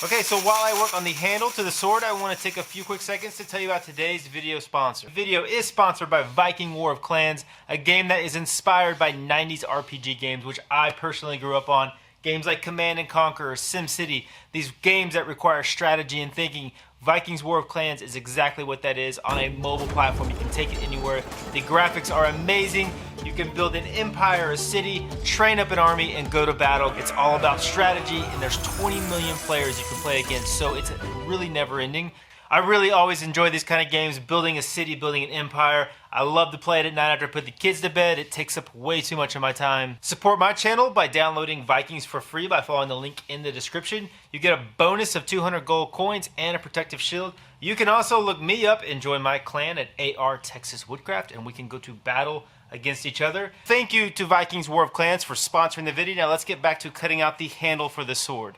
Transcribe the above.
Okay, so while I work on the handle to the sword, I want to take a few quick seconds to tell you about today's video sponsor. The video is sponsored by Viking War of Clans, a game that is inspired by 90s RPG games, which I personally grew up on. Games like Command & Conquer, SimCity, these games that require strategy and thinking. Vikings War of Clans is exactly what that is on a mobile platform. You can take it anywhere. The graphics are amazing. You can build an empire, a city, train up an army, and go to battle. It's all about strategy, and there's 20 million players you can play against, so it's really never ending. I really always enjoy these kind of games, building a city, building an empire. I love to play it at night after I put the kids to bed. It takes up way too much of my time. Support my channel by downloading Vikings for free by following the link in the description. You get a bonus of 200 gold coins and a protective shield. You can also look me up and join my clan at AR Texas Woodcraft, and we can go to battle against each other. Thank you to Vikings War of Clans for sponsoring the video. Now let's get back to cutting out the handle for the sword.